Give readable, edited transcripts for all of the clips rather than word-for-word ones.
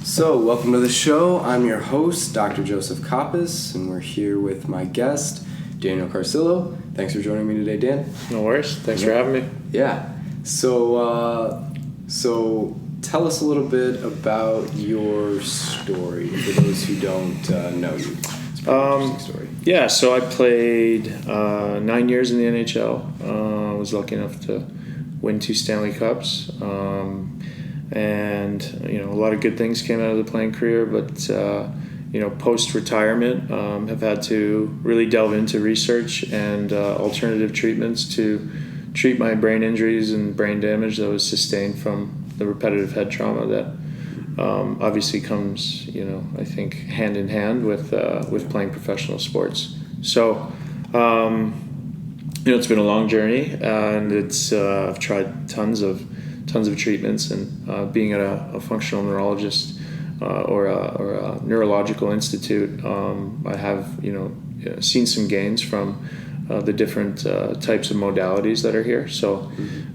So, welcome to the show. I'm your host, Dr. Joseph Coppus, and we're here with my guest, Daniel Carcillo. Thanks for joining me today, Dan. No worries. Thanks for having me. Yeah. So tell us a little bit about your story for those who don't know you. It's a pretty interesting story. Yeah, so I played 9 years in the NHL. I was lucky enough to win 2 Stanley Cups. And a lot of good things came out of the playing career, but post-retirement, have had to really delve into research and alternative treatments to treat my brain injuries and brain damage that was sustained from the repetitive head trauma that obviously comes, I think hand in hand with playing professional sports. So, it's been a long journey, and I've tried tons of treatments, and being at a functional neurologist or a neurological institute, I have seen some gains from the different types of modalities that are here. So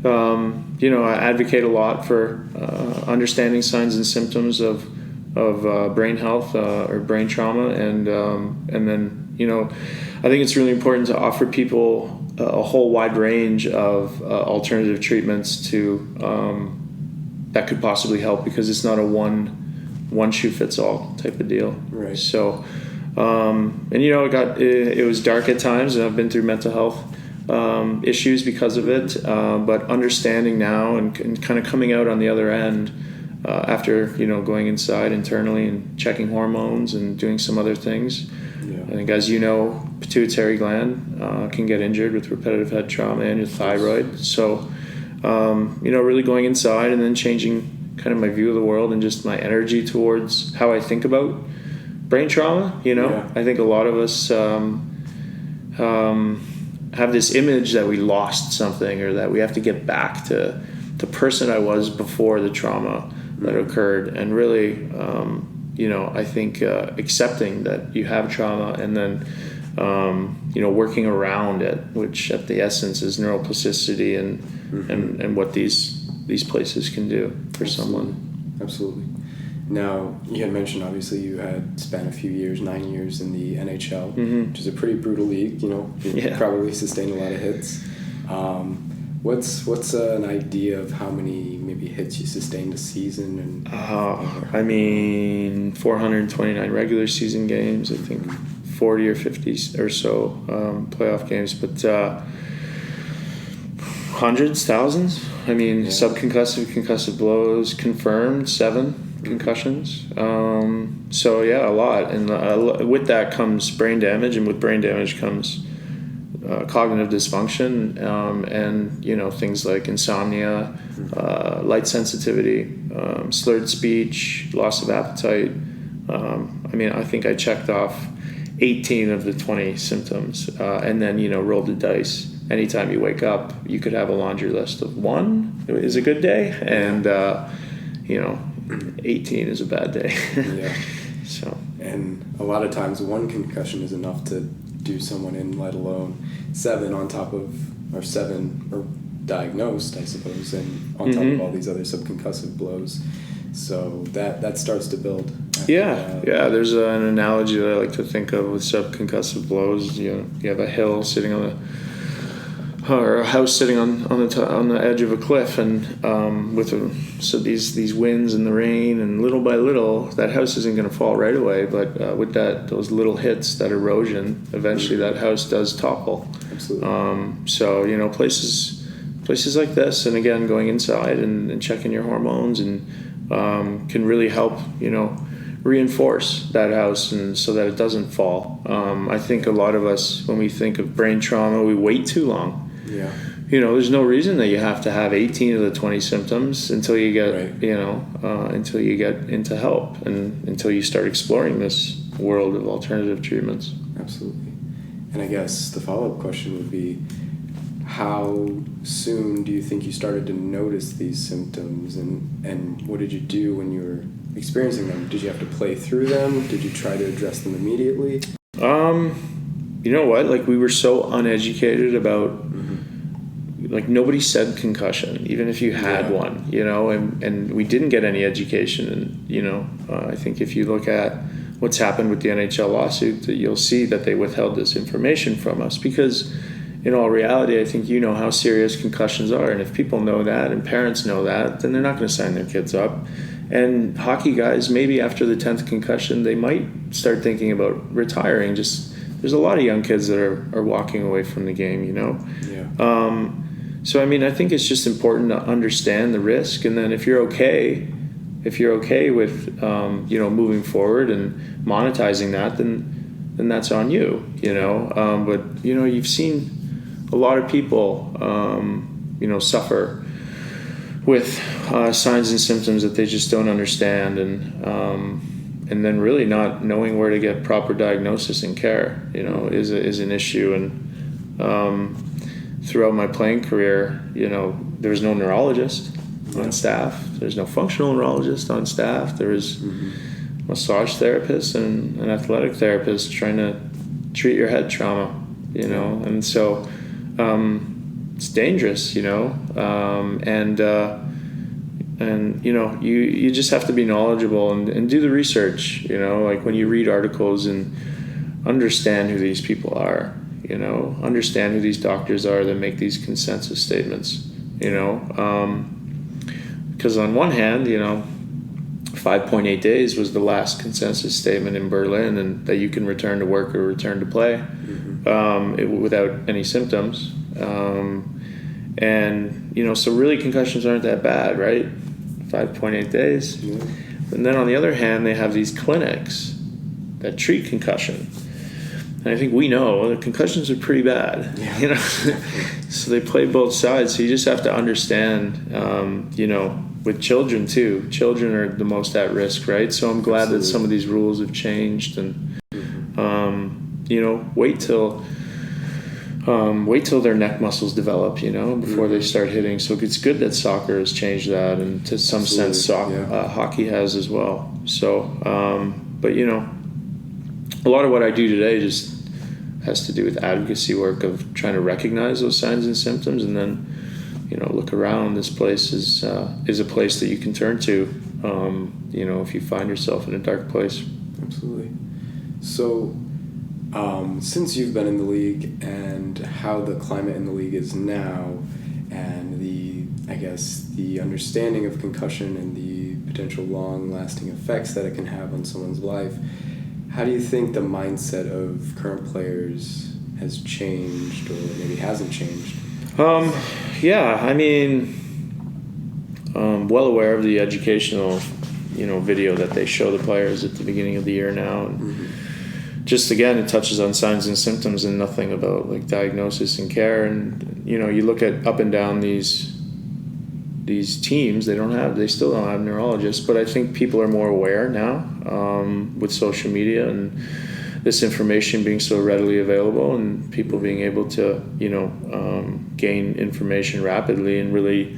I advocate a lot for understanding signs and symptoms of brain health or brain trauma, and then I think it's really important to offer people a whole wide range of alternative treatments that could possibly help, because it's not a one shoe fits all type of deal. Right. So, it was dark at times, and I've been through mental health issues because of it. But understanding now and kind of coming out on the other end after going inside internally and checking hormones and doing some other things. Yeah. I think, as pituitary gland can get injured with repetitive head trauma, and your thyroid. So, really going inside and then changing kind of my view of the world and just my energy towards how I think about brain trauma. Yeah. I think a lot of us have this image that we lost something, or that we have to get back to the person I was before the trauma that occurred. And really, I think accepting that you have trauma, and then working around it, which at the essence is neuroplasticity and what these places can do for someone. Absolutely. Now, you had mentioned, obviously, you had spent a few years, 9 years in the NHL, which is a pretty brutal league. You probably sustained a lot of hits. What's an idea of how many maybe hits you sustained a season? 429 regular season games. I think 40 or 50 or so playoff games, but hundreds, thousands. Subconcussive, concussive blows confirmed, 7 concussions. A lot. And with that comes brain damage, and with brain damage comes cognitive dysfunction, and things like insomnia, light sensitivity, slurred speech, loss of appetite. I think I checked off 18 of the 20 symptoms, and then rolled the dice. Anytime you wake up, you could have a laundry list of 1 is a good day, and 18 is a bad day. Yeah. So. And a lot of times 1 concussion is enough to do someone in, let alone 7 on top of, or 7 or diagnosed, I suppose, and on top of all these other subconcussive blows. So that starts to build. Yeah. There's an analogy that I like to think of with subconcussive blows. You have a hill sitting or a house sitting on the edge of a cliff, and so these winds and the rain, and little by little, that house isn't going to fall right away. But with those little hits, that erosion, eventually that house does topple. Absolutely. So places like this, and again, going inside and checking your hormones, and can really help reinforce that house, and so that it doesn't fall. I think a lot of us, when we think of brain trauma, we wait too long. Yeah. There's no reason that you have to have 18 of the 20 symptoms until you get, until you get into help, and until you start exploring this world of alternative treatments. Absolutely. And I guess the follow-up question would be, how soon do you think you started to notice these symptoms, and what did you do when you were experiencing them? Did you have to play through them? Did you try to address them immediately? You know what? Like, we were so uneducated about, like, nobody said concussion, even if you had one, you know, and we didn't get any education. And, you know, I think if you look at what's happened with the NHL lawsuit, that you'll see that they withheld this information from us, because in all reality, I think you know how serious concussions are. And if people know that and parents know that, then they're not going to sign their kids up. And hockey guys, maybe after the 10th concussion, they might start thinking about retiring. Just, there's a lot of young kids that are walking away from the game, you know? Yeah. So, I mean, I think it's just important to understand the risk. And then if you're okay with, you know, moving forward and monetizing that, then that's on you, you know? But, you know, you've seen a lot of people, you know, suffer with signs and symptoms that they just don't understand, and then really not knowing where to get proper diagnosis and care, you know, is an issue. And throughout my playing career, you know, there was no neurologist on staff. There's no functional neurologist on staff. There was massage therapists and an athletic therapist trying to treat your head trauma, you know, and so it's dangerous, you know, and you know, you just have to be knowledgeable and do the research, you know, like when you read articles, and understand who these people are, you know, understand who these doctors are that make these consensus statements, you know, because on one hand, you know, 5.8 days was the last consensus statement in Berlin, and that you can return to work or return to play without any symptoms. And, you know, so really concussions aren't that bad, right? 5.8 days. Yeah. And then on the other hand, they have these clinics that treat concussion. And I think we know that concussions are pretty bad, you know, so they play both sides. So you just have to understand, you know, with children too, children are the most at risk, right? So I'm glad that some of these rules have changed, and, you know, wait till their neck muscles develop, you know, before they start hitting. So it's good that soccer has changed that, and to some sense hockey has as well. So, but, you know, a lot of what I do today just has to do with advocacy work of trying to recognize those signs and symptoms, and then, you know, look around. This place is a place that you can turn to, you know, if you find yourself in a dark place. Absolutely. So, since you've been in the league, and how the climate in the league is now, and the understanding of concussion and the potential long-lasting effects that it can have on someone's life, how do you think the mindset of current players has changed, or maybe hasn't changed? Yeah, I mean, well aware of the educational, you know, video that they show the players at the beginning of the year now, and just, again, it touches on signs and symptoms and nothing about, like, diagnosis and care. And, you know, you look at up and down these teams, they still don't have neurologists, but I think people are more aware now, with social media and this information being so readily available, and people being able to, you know, gain information rapidly and really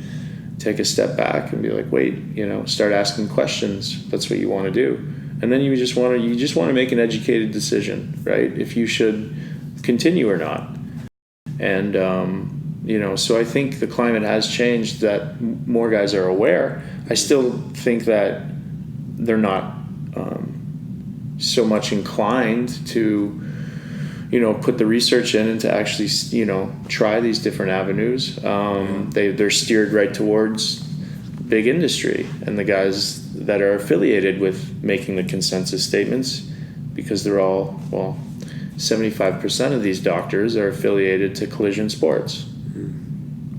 take a step back and be like, wait, you know, start asking questions. That's what you want to do. And then you just want to make an educated decision, right? If you should continue or not. And, you know, so I think the climate has changed, that more guys are aware. I still think that they're not so much inclined to, you know, put the research in and to actually, you know, try these different avenues. They're steered right towards big industry and the guys that are affiliated with making the consensus statements, because they're all, 75% of these doctors are affiliated to collision sports.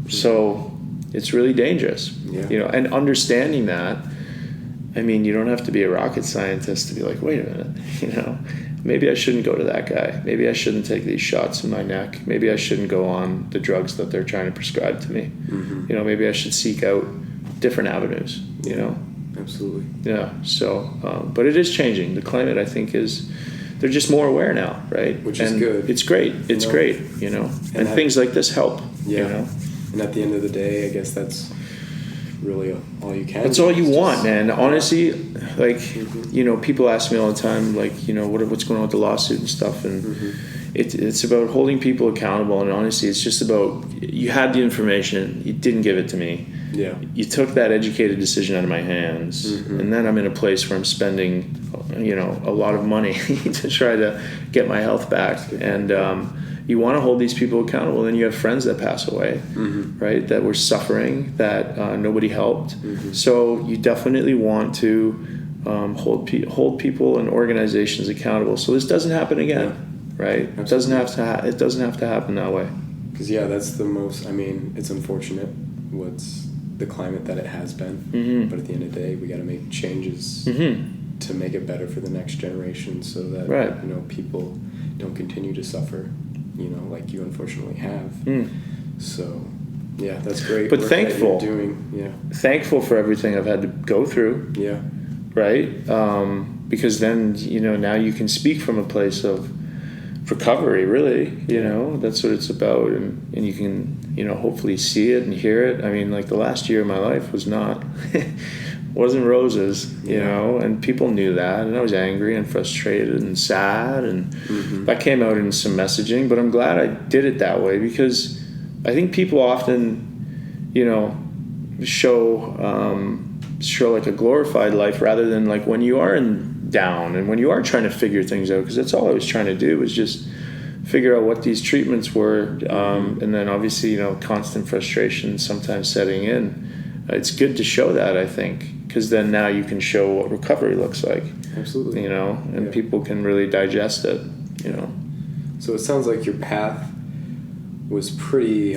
So it's really dangerous, you know, and understanding that, I mean, you don't have to be a rocket scientist to be like, wait a minute, you know, maybe I shouldn't go to that guy. Maybe I shouldn't take these shots in my neck. Maybe I shouldn't go on the drugs that they're trying to prescribe to me. You know, maybe I should seek out different avenues, you know. Absolutely. Yeah. So, but it is changing. The climate, I think, they're just more aware now, right? Which is good. It's great. It's great, you know. And things like this help. Yeah. You know? And at the end of the day, I guess that's really all you can. That's all you want, man. Honestly, like, people ask me all the time, like, what's going on with the lawsuit and stuff, and it's about holding people accountable. And honestly, it's just about, you had the information, you didn't give it to me. Yeah. You took that educated decision out of my hands, and then I'm in a place where I'm spending, a lot of money to try to get my health back. And you want to hold these people accountable. Then you have friends that pass away, right? That were suffering, that nobody helped. So you definitely want to hold people and organizations accountable. So this doesn't happen again, right? It doesn't have to happen that way. Because that's the most. I mean, it's unfortunate what's the climate that it has been, but at the end of the day, we got to make changes to make it better for the next generation, so that people don't continue to suffer, like you unfortunately have. So, yeah, that's great. But thankful, thankful for everything I've had to go through. Yeah. Right. Because then now you can speak from a place of recovery. Really, that's what it's about, and you can hopefully see it and hear it. I mean, like the last year of my life was not. Wasn't roses, and people knew that, and I was angry and frustrated and sad, and that came out in some messaging, but I'm glad I did it that way, because I think people often, show like a glorified life rather than like when you are down and when you are trying to figure things out, because that's all I was trying to do, was just figure out what these treatments were, and then obviously, constant frustration sometimes setting in. It's good to show that, I think, because then now you can show what recovery looks like. Absolutely. And people can really digest it, So it sounds like your path was pretty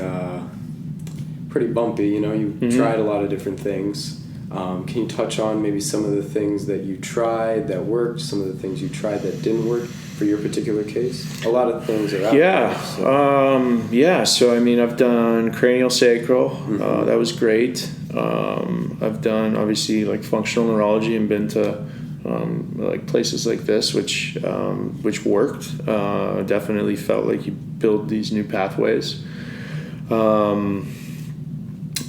bumpy. You tried a lot of different things. Can you touch on maybe some of the things that you tried that worked, some of the things you tried that didn't work for your particular case? A lot of things are out there. So I mean, I've done cranial sacral. That was great. I've done obviously like functional neurology and been to like places like this, which worked. Definitely felt like you build these new pathways.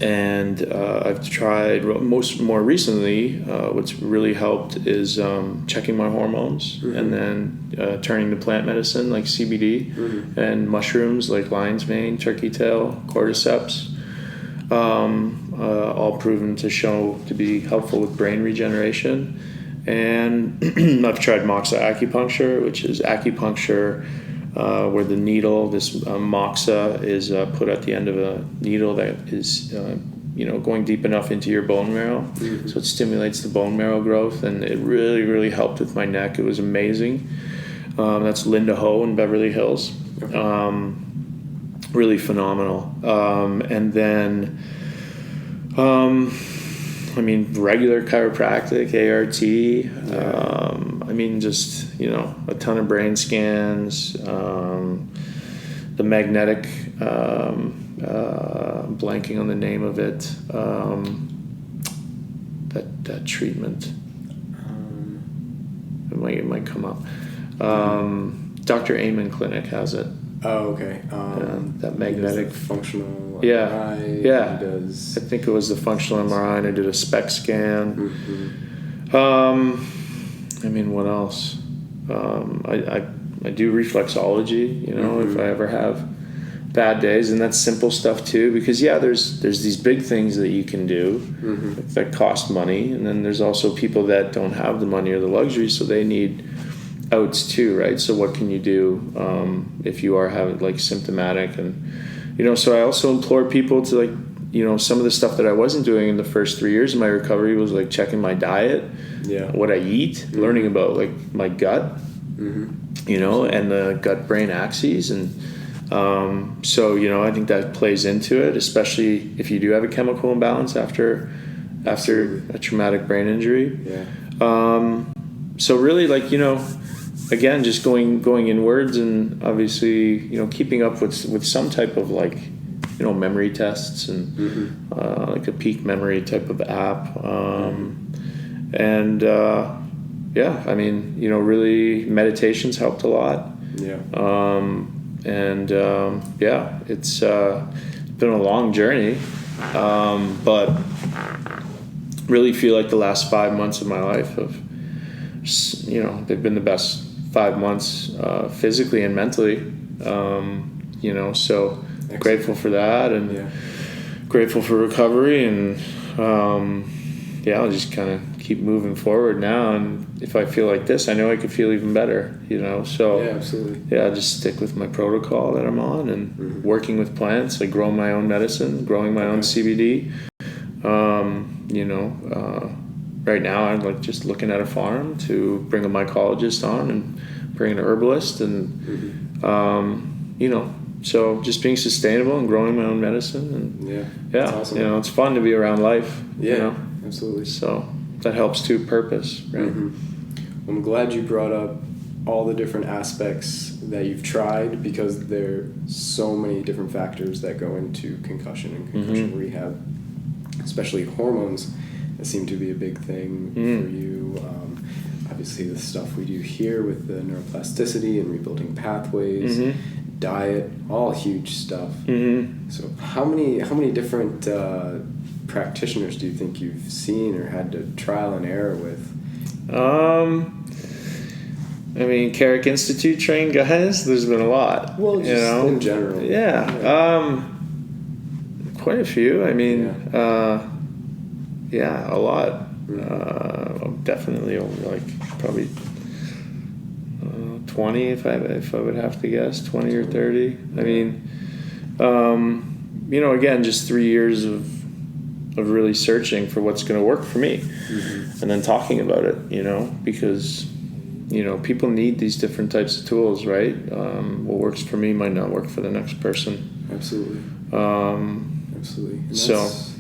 And I've tried more recently. What's really helped is checking my hormones, and then turning to plant medicine like CBD and mushrooms like lion's mane, turkey tail, cordyceps. All proven to be helpful with brain regeneration. And I've tried Moxa acupuncture, which is acupuncture where the needle, this moxa, is put at the end of a needle that is going deep enough into your bone marrow, so it stimulates the bone marrow growth, and it really, really helped with my neck. It was amazing. That's Linda Ho in Beverly Hills. Really phenomenal. And then regular chiropractic, ART, just, a ton of brain scans, the magnetic, blanking on the name of it, that treatment. It might come up. Dr. Amen Clinic has it. Oh, okay. That magnetic functional MRI. Yeah. Does... I think it was the functional MRI, and I did a SPECT scan. What else? I do reflexology, if I ever have bad days, and that's simple stuff too, because there's these big things that you can do that cost money, and then there's also people that don't have the money or the luxury, so they need outs too, right? So what can you do if you are having symptomatic, and so I also implore people to some of the stuff that I wasn't doing in the first 3 years of my recovery was checking my diet, what I eat, learning about my gut, and the gut brain axes, and I think that plays into it, especially if you do have a chemical imbalance after a traumatic brain injury. So really again, just going inwards, and obviously, keeping up with some type of memory tests and a peak memory type of app. Really meditation's helped a lot. It's been a long journey, but really feel like the last 5 months of my life they've been the best 5 months physically and mentally. So excellent. Grateful for that, and grateful for recovery, and I'll just kind of keep moving forward now. And if I feel like this, I know I could feel even better, So absolutely. I just stick with my protocol that I'm on, and working with plants. I grow my own medicine, growing my own CBD. Right now I'm like just looking at a farm to bring a mycologist on and bring an herbalist, and so just being sustainable and growing my own medicine, and awesome. It's fun to be around life. Absolutely. So that helps to purpose, right? Well, I'm glad you brought up all the different aspects that you've tried, because there are so many different factors that go into concussion and concussion rehab, especially hormones. That seem to be a big thing for you. Obviously, the stuff we do here with the neuroplasticity and rebuilding pathways, diet, all huge stuff. So, how many different practitioners do you think you've seen or had to trial and error with? Carrick Institute trained guys. There's been a lot. Well, just in general. Quite a few. A lot. Definitely over probably 20 if I would have to guess, 20 or 30. Again, just 3 years of really searching for what's going to work for me, and then talking about it. Because people need these different types of tools, right? What works for me might not work for the next person. Absolutely. Absolutely. And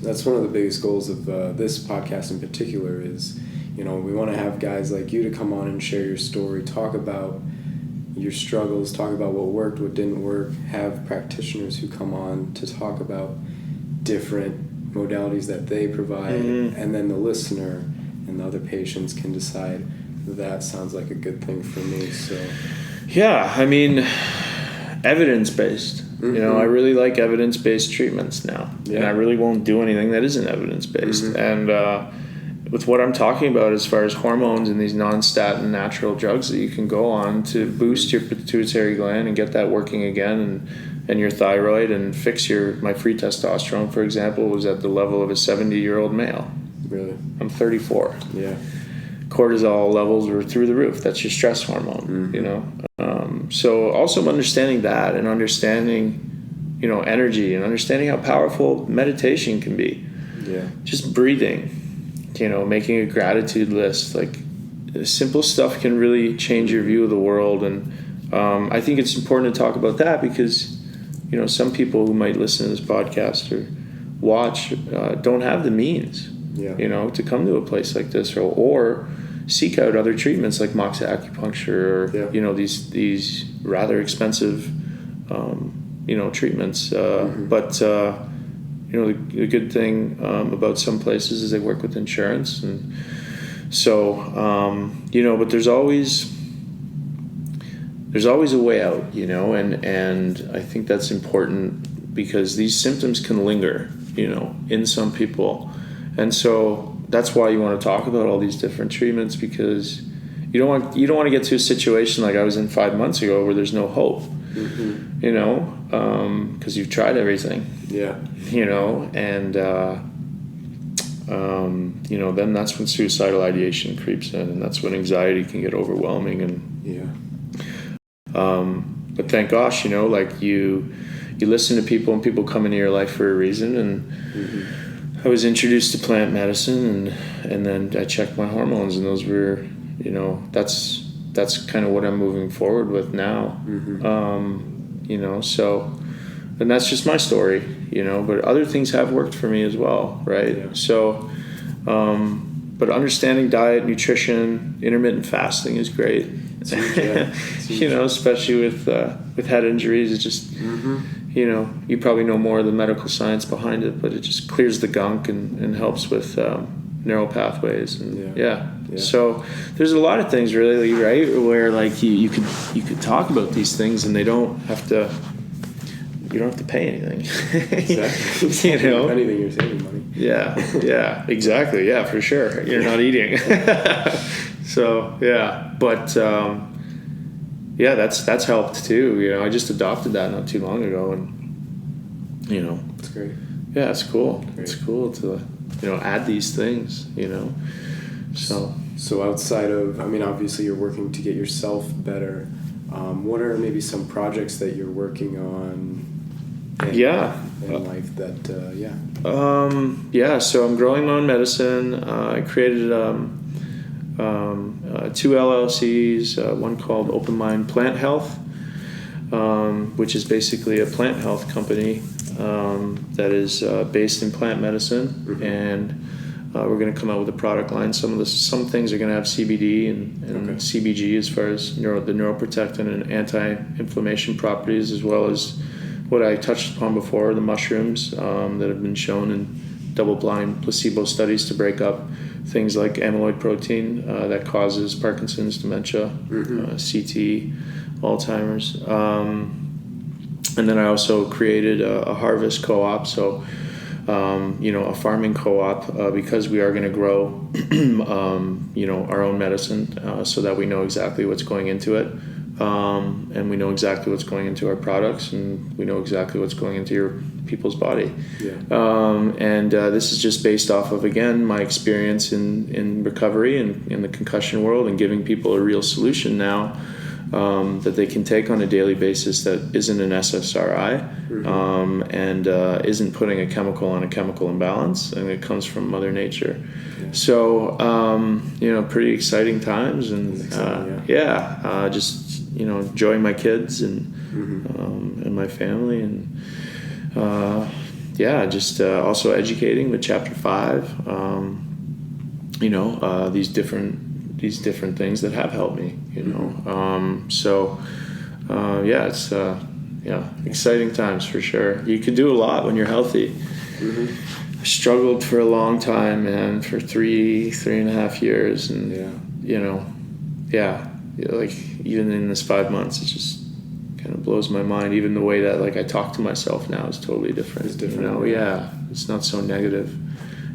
that's one of the biggest goals of this podcast in particular is, we want to have guys like you to come on and share your story, talk about your struggles, talk about what worked, what didn't work, have practitioners who come on to talk about different modalities that they provide, and then the listener and the other patients can decide that sounds like a good thing for me. So evidence-based. I really like evidence-based treatments now, and I really won't do anything that isn't evidence-based. And with what I'm talking about as far as hormones and these non-statin natural drugs that you can go on to boost your pituitary gland and get that working again, and your thyroid, and fix my free testosterone, for example, was at the level of a 70-year-old male. Really? I'm 34. Yeah. Cortisol levels were through the roof. That's your stress hormone, So also understanding that, and understanding, energy, and understanding how powerful meditation can be. Yeah. Just breathing, making a gratitude list. Like, simple stuff can really change your view of the world. And I think it's important to talk about that because, some people who might listen to this podcast or watch don't have the means, to come to a place like this, or seek out other treatments like moxa acupuncture, or these rather expensive treatments. But the good thing about some places is they work with insurance, and so but there's always a way out, and I think that's important because these symptoms can linger, in some people, and so that's why you want to talk about all these different treatments, because you don't want to get to a situation like I was in 5 months ago where there's no hope, because you've tried everything, and then that's when suicidal ideation creeps in, and that's when anxiety can get overwhelming, but thank gosh, you listen to people, and people come into your life for a reason, and I was introduced to plant medicine, and then I checked my hormones, and those were, that's kind of what I'm moving forward with now. So, and that's just my story, but other things have worked for me as well, right? Yeah. So, but understanding diet, nutrition, intermittent fasting is great. It's huge, especially with head injuries, it's just, you probably know more of the medical science behind it, but it just clears the gunk and helps with neural pathways, and so there's a lot of things really, right, where like you could talk about these things, and they don't have to you don't have to pay anything. Exactly. You know, If anything, you're saving money. Yeah, exactly. Yeah, for sure. You're not eating. So yeah, but yeah, that's helped too. You know, I just adopted that not too long ago, and you know, That's great. yeah, it's cool. Great. It's cool to add these things. You know, So outside of, I mean, obviously you're working to get yourself better. What are maybe some projects that you're working on in life that, so I'm growing my own medicine. I created 2 LLCs, one called Open Mind Plant Health, which is basically a plant health company that is based in plant medicine. Mm-hmm. And we're going to come out with a product line. Some things are going to have CBD and CBG as far as the neuroprotectant and anti-inflammation properties, as well as what I touched upon before, the mushrooms that have been shown in double-blind placebo studies to break up things like amyloid protein that causes Parkinson's, dementia, CT, Alzheimer's. And then I also created a harvest co-op, so a farming co-op, because we are going to grow, our own medicine, so that we know exactly what's going into it, and we know exactly what's going into our products, and we know exactly what's going into your people's body. And this is just based off of, again, my experience in recovery and in the concussion world, and giving people a real solution now that they can take on a daily basis that isn't an SSRI, and isn't putting a chemical on a chemical imbalance, and it comes from Mother Nature. So, pretty exciting times, and just enjoying my kids and my family, and also educating with Chapter 5. These different things that have helped me, it's exciting times for sure. You can do a lot when you're healthy. I struggled for a long time, man, for 3.5 years, and like even in this 5 months, it just kind of blows my mind. Even the way that I talk to myself now is totally different. It's different. It's not so negative.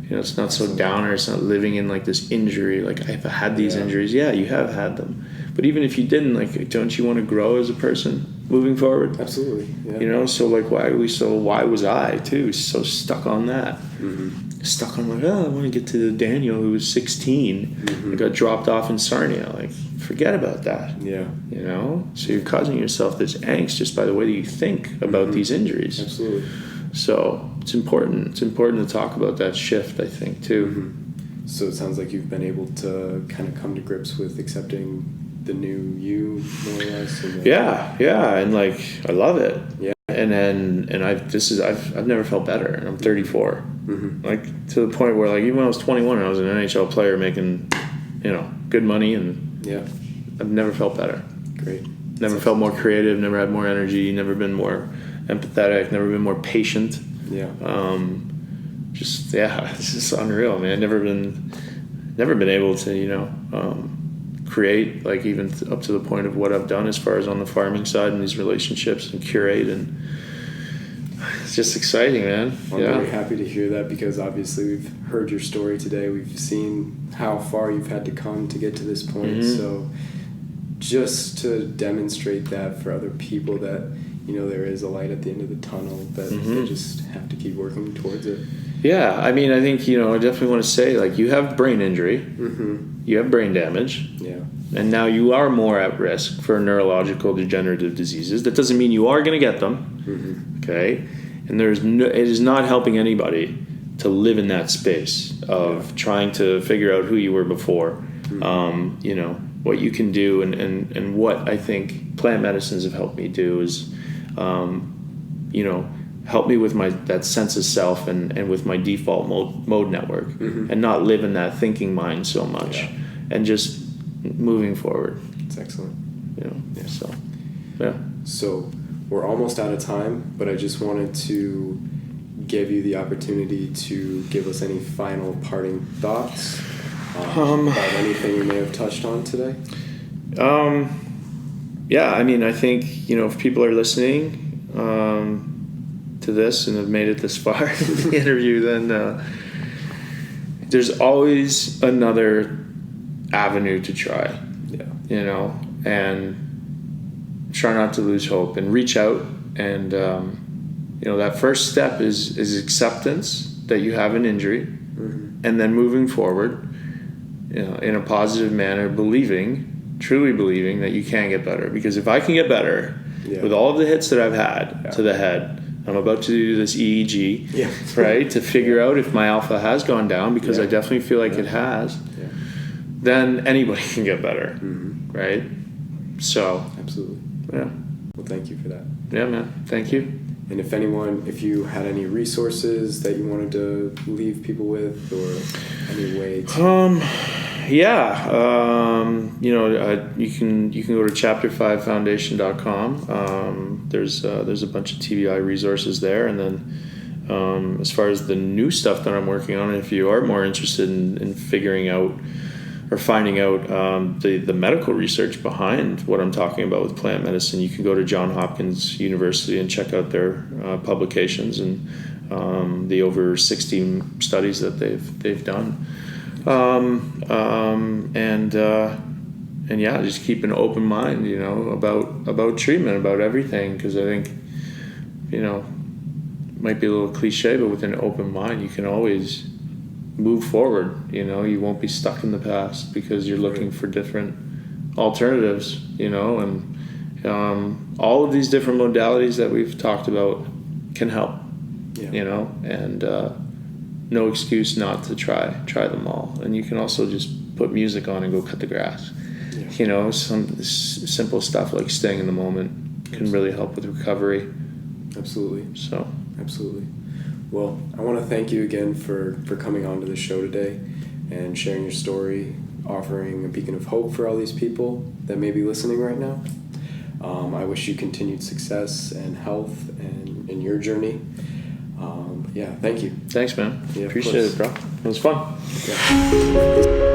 It's not so downer. It's not living in this injury. I've had these injuries. Yeah, you have had them. But even if you didn't, don't you want to grow as a person moving forward? Absolutely. Yeah. So why was I too so stuck on that? Stuck on I want to get to the Daniel who was 16. I got dropped off in Sarnia. Forget about that. Yeah. So you're causing yourself this angst just by the way that you think about these injuries. Absolutely. So it's important. It's important to talk about that shift, I think, too. So it sounds like you've been able to kind of come to grips with accepting the new you, more or less. And and I love it. Yeah. And I've never felt better, and I'm 34. To the point where even when I was 21, I was an NHL player making, good money, and I've never felt better. Great. Never felt more creative. Never had more energy. Never been more empathetic, never been more patient. It's just unreal, man. Never been able to create even up to the point of what I've done as far as on the farming side and these relationships and curate, and it's just exciting, man. I'm very happy to hear that, because obviously we've heard your story today. We've seen how far you've had to come to get to this point. So just to demonstrate that for other people, that there is a light at the end of the tunnel, that they just have to keep working towards it. Yeah, I mean, I think, I definitely want to say, you have brain injury, you have brain damage, and now you are more at risk for neurological degenerative diseases. That doesn't mean you are going to get them, okay? And it is not helping anybody to live in that space of trying to figure out who you were before, what you can do, and what I think plant medicines have helped me do is, help me with that sense of self and with my default mode network, and not live in that thinking mind so much, and just moving forward. It's excellent. So we're almost out of time, but I just wanted to give you the opportunity to give us any final parting thoughts about anything you may have touched on today. I mean, I think, if people are listening, to this and have made it this far in the interview, then there's always another avenue to try. Yeah. And try not to lose hope and reach out. And that first step is acceptance that you have an injury, and then moving forward, in a positive manner, truly believing that you can get better. Because if I can get better with all of the hits that I've had to the head, I'm about to do this EEG, right, to figure out if my alpha has gone down, because I definitely feel like it has. Yeah. Then anybody can get better, right? So absolutely. Yeah. Well, thank you for that. Yeah, man. Thank you. And if you had any resources that you wanted to leave people with, or any way to... you can go to chapter5foundation.com. There's a bunch of TBI resources there, and then as far as the new stuff that I'm working on, if you are more interested in figuring out or finding out the medical research behind what I'm talking about with plant medicine, you can go to Johns Hopkins University and check out their publications and the over 60 studies that they've done. Just keep an open mind, about treatment, about everything, because I think, it might be a little cliche, but with an open mind, you can always move forward. You won't be stuck in the past because you're looking for different alternatives, and all of these different modalities that we've talked about can help, and no excuse not to try them all. And you can also just put music on and go cut the grass. Some simple stuff like staying in the moment can really help with recovery. Absolutely. So absolutely. Well, I want to thank you again for coming on to the show today and sharing your story, offering a beacon of hope for all these people that may be listening right now. I wish you continued success and health and in your journey. Thank you. Thanks, man. Yeah, appreciate it, bro. It was fun. Yeah.